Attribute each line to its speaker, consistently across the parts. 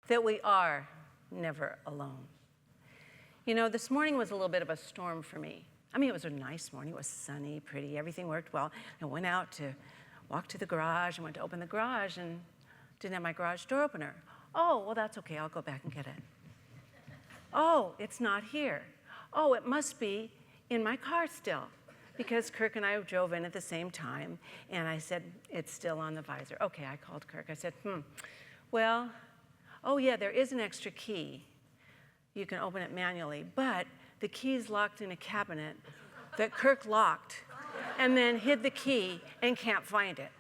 Speaker 1: that we are never alone. You know, this morning was a little bit of a storm for me. I mean, it was a nice morning. It was sunny, pretty. Everything worked well. I went out to walk to the garage. I went to open the garage and didn't have my garage door opener. Oh, well, that's okay. I'll go back and get it. Oh, it's not here. Oh, it must be in my car still, because Kirk and I drove in at the same time, and I said, it's still on the visor. Okay, I called Kirk. I said, well, oh yeah, there is an extra key. You can open it manually, but the key's locked in a cabinet that Kirk locked and then hid the key and can't find it.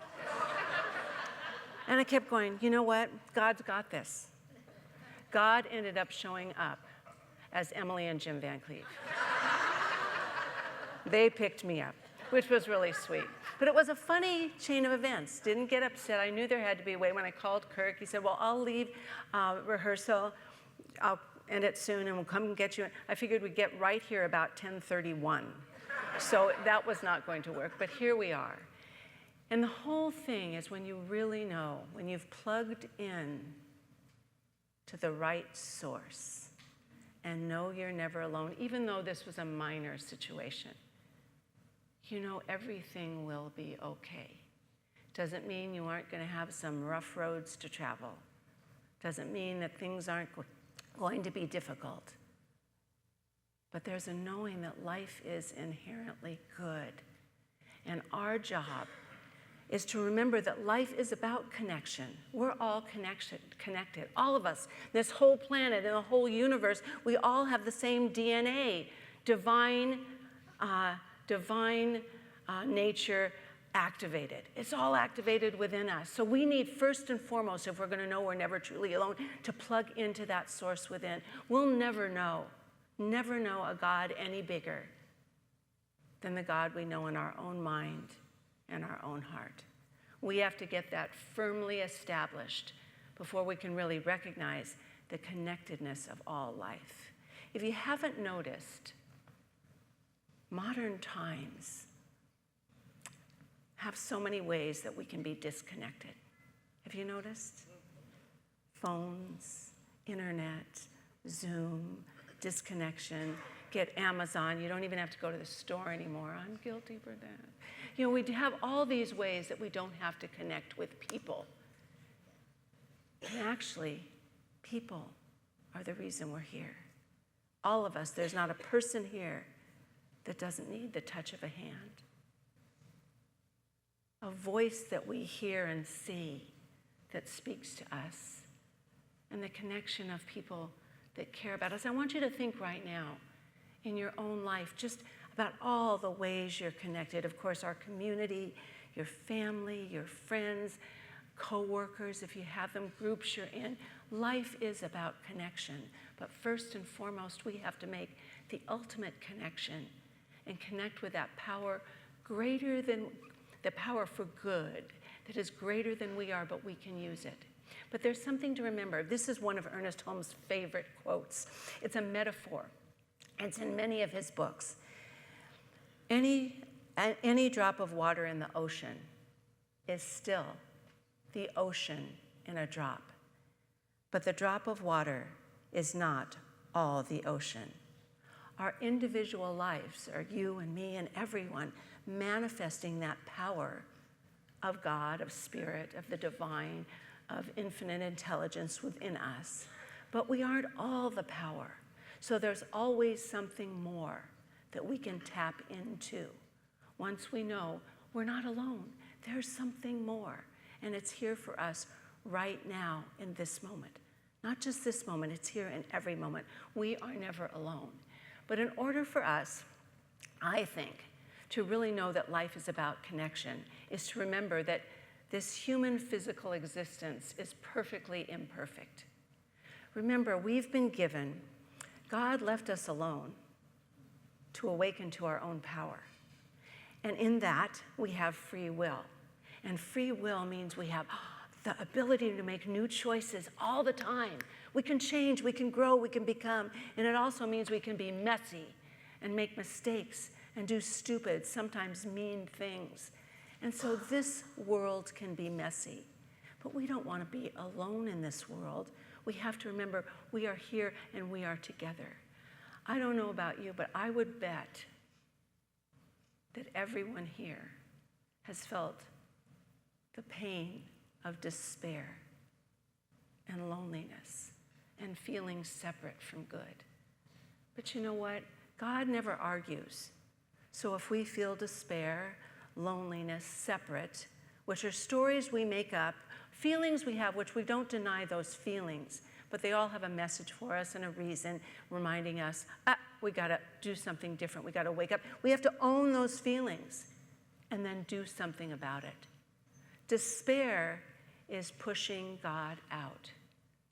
Speaker 1: And I kept going, you know what? God's got this. God ended up showing up as Emily and Jim Van Cleve. They picked me up, which was really sweet. But it was a funny chain of events. Didn't get upset. I knew there had to be a way. When I called Kirk, he said, well, I'll leave rehearsal. I'll end it soon, and we'll come and get you. I figured we'd get right here about 10:31. So that was not going to work, but here we are. And the whole thing is when you really know, when you've plugged in to the right source and know you're never alone, even though this was a minor situation, you know everything will be okay. Doesn't mean you aren't going to have some rough roads to travel. Doesn't mean that things aren't going to be difficult. But there's a knowing that life is inherently good. And our job is to remember that life is about connection. We're all connected, all of us. This whole planet and the whole universe, we all have the same DNA, divine nature activated. It's all activated within us. So we need, first and foremost, if we're going to know we're never truly alone, to plug into that source within. We'll never know a God any bigger than the God we know in our own mind and our own heart. We have to get that firmly established before we can really recognize the connectedness of all life. If you haven't noticed, modern times have so many ways that we can be disconnected. Have you noticed? Phones, internet, Zoom, disconnection, get Amazon. You don't even have to go to the store anymore. I'm guilty for that. You know, we have all these ways that we don't have to connect with people. And actually, people are the reason we're here. All of us, there's not a person here that doesn't need the touch of a hand. A voice that we hear and see that speaks to us, and the connection of people that care about us. I want you to think right now in your own life just about all the ways you're connected. Of course, our community, your family, your friends, co-workers, if you have them, groups you're in. Life is about connection, but first and foremost, we have to make the ultimate connection and connect with that power greater than the power for good that is greater than we are, but we can use it. But there's something to remember. This is one of Ernest Holmes' favorite quotes. It's a metaphor. It's in many of his books. Any drop of water in the ocean is still the ocean in a drop. But the drop of water is not all the ocean. Our individual lives are you and me and everyone manifesting that power of God, of spirit, of the divine, of infinite intelligence within us. But we aren't all the power. So there's always something more that we can tap into. Once we know we're not alone, there's something more. And it's here for us right now in this moment. Not just this moment, it's here in every moment. We are never alone. But in order for us, I think, to really know that life is about connection, is to remember that this human physical existence is perfectly imperfect. Remember, we've been given, God left us alone to awaken to our own power. And in that, we have free will. And free will means we have the ability to make new choices all the time. We can change, we can grow, we can become. And it also means we can be messy and make mistakes and do stupid, sometimes mean things. And so this world can be messy. But we don't want to be alone in this world. We have to remember we are here and we are together. I don't know about you, but I would bet that everyone here has felt the pain of despair and loneliness and feeling separate from good. But you know what? God never argues. So if we feel despair, loneliness, separate, which are stories we make up, feelings we have, which we don't deny those feelings, but they all have a message for us and a reason reminding us, we got to do something different. We got to wake up. We have to own those feelings and then do something about it. Despair is pushing God out.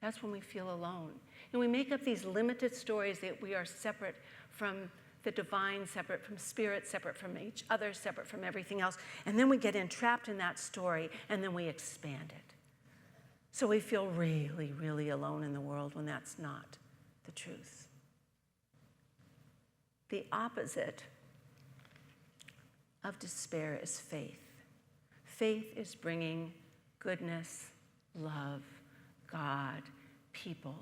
Speaker 1: That's when we feel alone. And we make up these limited stories that we are separate from the divine, separate from spirit, separate from each other, separate from everything else. And then we get entrapped in that story, and then we expand it. So we feel really, really alone in the world when that's not the truth. The opposite of despair is faith. Faith is bringing goodness, love, God, people,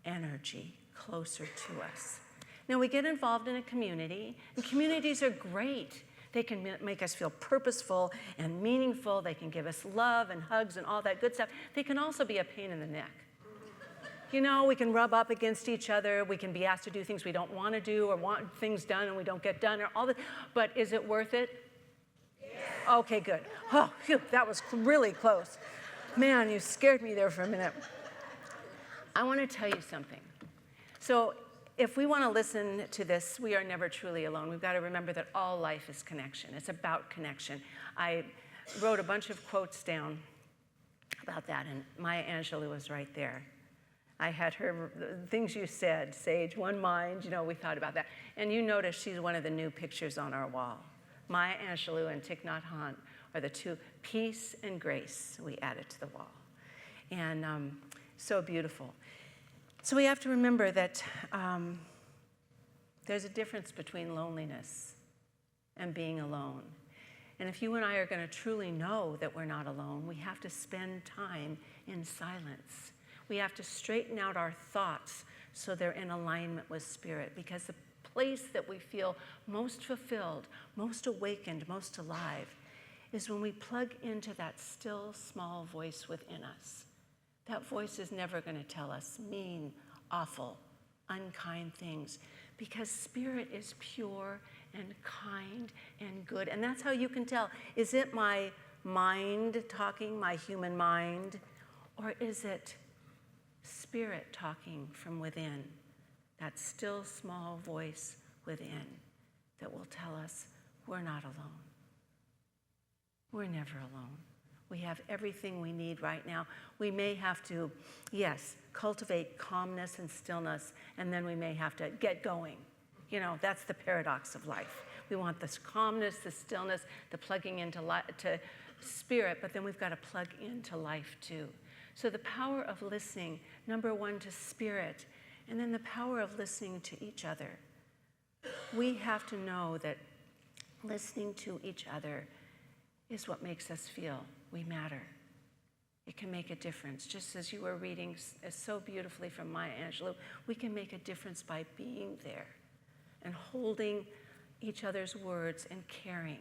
Speaker 1: energy closer to us. Now, we get involved in a community, and communities are great. They can make us feel purposeful and meaningful. They can give us love and hugs and all that good stuff. They can also be a pain in the neck. You know, we can rub up against each other. We can be asked to do things we don't want to do or want things done and we don't get done or all that. But is it worth it? Yes. Okay, good. Oh, phew, that was really close. Man, you scared me there for a minute. I want to tell you something. So if we want to listen to this, we are never truly alone. We've got to remember that all life is connection. It's about connection. I wrote a bunch of quotes down about that, and Maya Angelou was right there. I had her, things you said, Sage, one mind, we thought about that. And you notice she's one of the new pictures on our wall. Maya Angelou and Thich Nhat Hanh are the two, peace and grace, we added to the wall. And so beautiful. So we have to remember that there's a difference between loneliness and being alone. And if you and I are going to truly know that we're not alone, we have to spend time in silence. We have to straighten out our thoughts so they're in alignment with spirit, because the place that we feel most fulfilled, most awakened, most alive is when we plug into that still, small voice within us. That voice is never going to tell us mean, awful, unkind things, because spirit is pure and kind and good. And that's how you can tell. Is it my mind talking, my human mind, or is it spirit talking from within? That still, small voice within that will tell us we're not alone. We're never alone. We have everything we need right now. We may have to, yes, cultivate calmness and stillness, and then we may have to get going. That's the paradox of life. We want this calmness, the stillness, the plugging into to spirit, but then we've got to plug into life too. So the power of listening, number one, to spirit, and then the power of listening to each other. We have to know that listening to each other is what makes us feel we matter. It can make a difference. Just as you were reading so beautifully from Maya Angelou, we can make a difference by being there and holding each other's words and caring.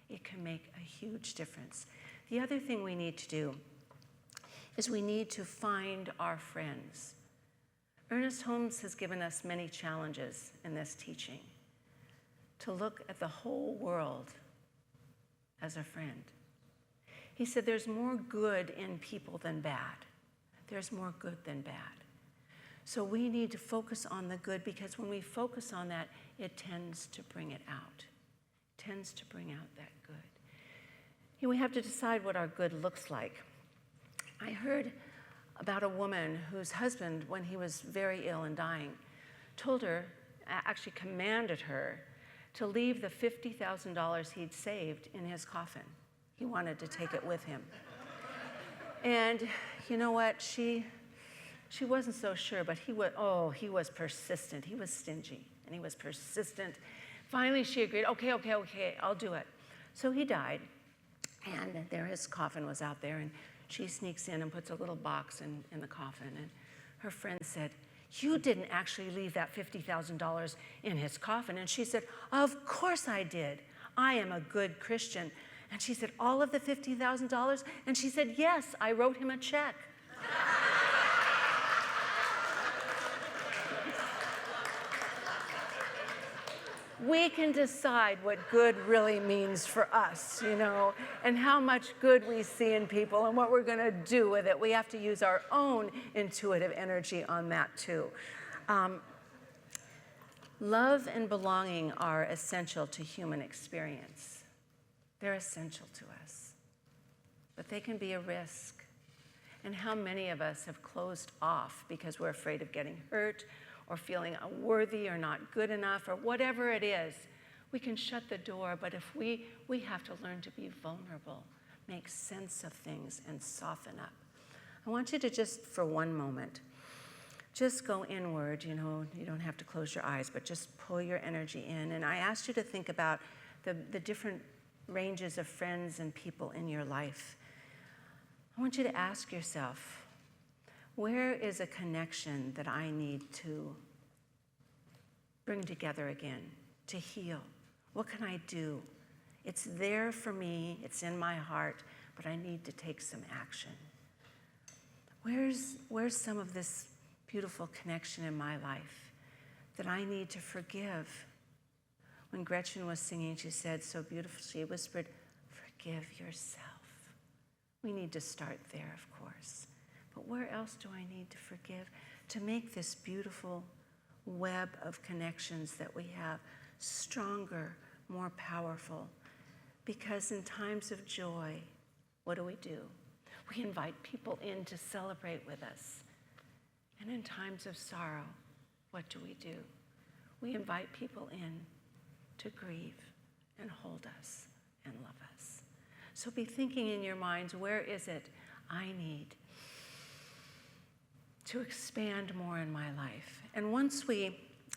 Speaker 1: It can make a huge difference. The other thing we need to do is we need to find our friends. Ernest Holmes has given us many challenges in this teaching to look at the whole world as a friend. He said there's more good in people than bad. There's more good than bad. So we need to focus on the good, because when we focus on that, it tends to bring it out. It tends to bring out that good. And we have to decide what our good looks like. I heard about a woman whose husband, when he was very ill and dying, told her, actually commanded her, to leave the $50,000 he'd saved in his coffin. He wanted to take it with him. And you know what? She wasn't so sure, but he was persistent. He was stingy, and he was persistent. Finally, she agreed, okay, I'll do it. So he died, and there his coffin was out there, and she sneaks in and puts a little box in the coffin and Her friend said, "You didn't actually leave that $50,000 in his coffin." And she said, "Of course I did. I am a good Christian." And she said, "All of the $50,000? And she said, "Yes, I wrote him a check." We can decide what good really means for us, and how much good we see in people and what we're going to do with it. We have to use our own intuitive energy on that too. Love and belonging are essential to human experience. They're essential to us, but they can be a risk. And how many of us have closed off because we're afraid of getting hurt or feeling unworthy or not good enough or whatever it is. We can shut the door, but if we have to learn to be vulnerable, make sense of things, and soften up. I want you to just, for one moment, just go inward. You don't have to close your eyes, but just pull your energy in. And I asked you to think about the different ranges of friends and people in your life. I want you to ask yourself, where is a connection that I need to bring together again, to heal? What can I do? It's there for me, it's in my heart, but I need to take some action. Where's some of this beautiful connection in my life that I need to forgive? When Gretchen was singing, she said so beautifully, she whispered, "Forgive yourself." We need to start there, of course. But where else do I need to forgive to make this beautiful web of connections that we have stronger, more powerful? Because in times of joy, what do? We invite people in to celebrate with us. And in times of sorrow, what do? We invite people in to grieve and hold us and love us. So be thinking in your minds, where is it I need to expand more in my life? And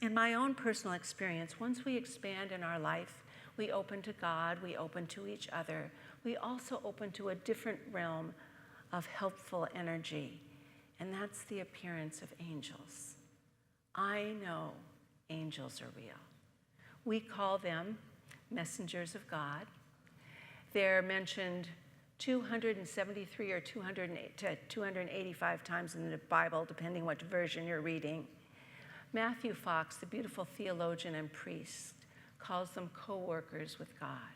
Speaker 1: in my own personal experience, once we expand in our life, we open to God, we open to each other. We also open to a different realm of helpful energy, and that's the appearance of angels. I know angels are real. We call them messengers of God. They're mentioned 273 or 285 times in the Bible, depending what version you're reading. Matthew Fox, the beautiful theologian and priest, calls them co-workers with God.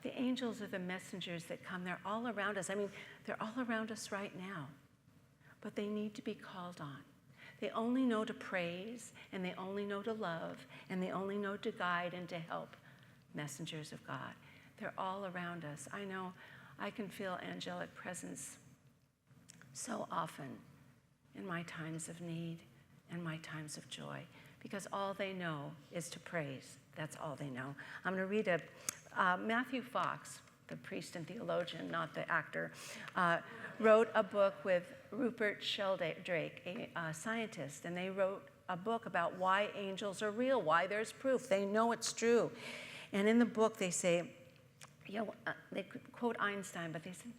Speaker 1: The angels are the messengers that come. They're all around us. I mean, they're all around us right now, but they need to be called on. They only know to praise, and they only know to love, and they only know to guide and to help. Messengers of God. They're all around us. I know I can feel angelic presence so often in my times of need and my times of joy, because all they know is to praise. That's all they know. I'm going to read Matthew Fox, the priest and theologian, not the actor, wrote a book with Rupert Sheldrake, a scientist, and they wrote a book about why angels are real, why there's proof. They know it's true. And in the book they say, they quote Einstein, but they said,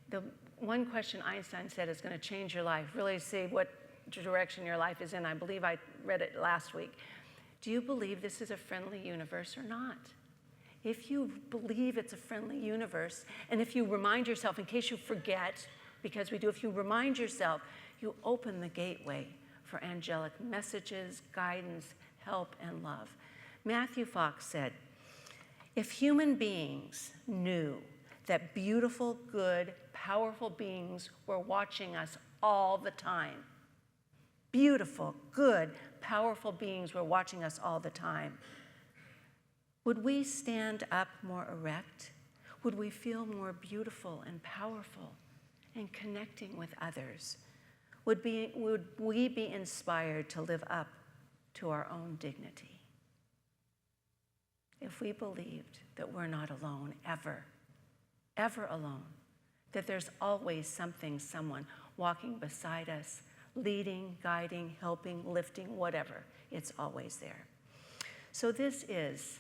Speaker 1: the one question Einstein said is going to change your life, really see what direction your life is in. I believe I read it last week. Do you believe this is a friendly universe or not? If you believe it's a friendly universe, and if you remind yourself, in case you forget, because we do, if you remind yourself, you open the gateway for angelic messages, guidance, help, and love. Matthew Fox said, if human beings knew that beautiful, good, powerful beings were watching us all the time, beautiful, good, powerful beings were watching us all the time, would we stand up more erect? Would we feel more beautiful and powerful and connecting with others? Would we be inspired to live up to our own dignity? If we believed that we're not alone, ever, ever alone, that there's always something, someone walking beside us, leading, guiding, helping, lifting, whatever, it's always there. So this is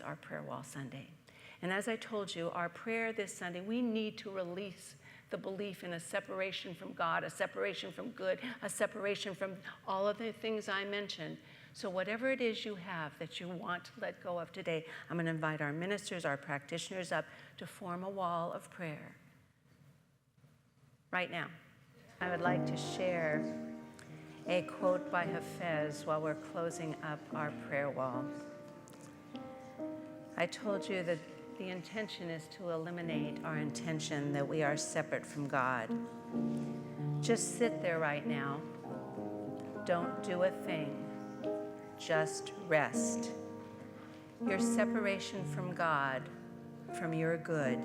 Speaker 1: our Prayer Wall Sunday. And as I told you, our prayer this Sunday, we need to release the belief in a separation from God, a separation from good, a separation from all of the things I mentioned. So whatever it is you have that you want to let go of today, I'm going to invite our ministers, our practitioners up to form a wall of prayer. Right now, I would like to share a quote by Hafez while we're closing up our prayer wall. I told you that the intention is to eliminate our intention that we are separate from God. Just sit there right now. Don't do a thing. Just rest. Your separation from God, from your good,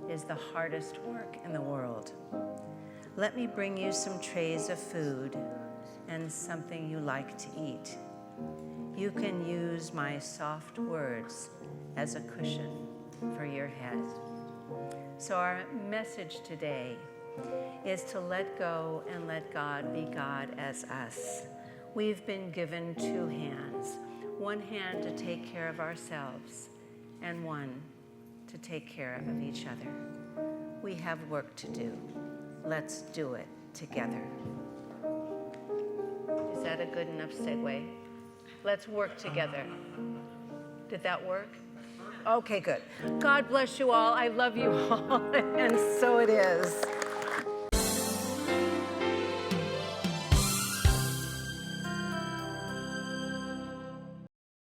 Speaker 1: is the hardest work in the world. Let me bring you some trays of food and something you like to eat. You can use my soft words as a cushion for your head. So our message today is to let go and let God be God as us. We've been given two hands, one hand to take care of ourselves and one to take care of each other. We have work to do. Let's do it together. Is that a good enough segue? Let's work together. Did that work? Okay, good. God bless you all. I love you all, and so it is.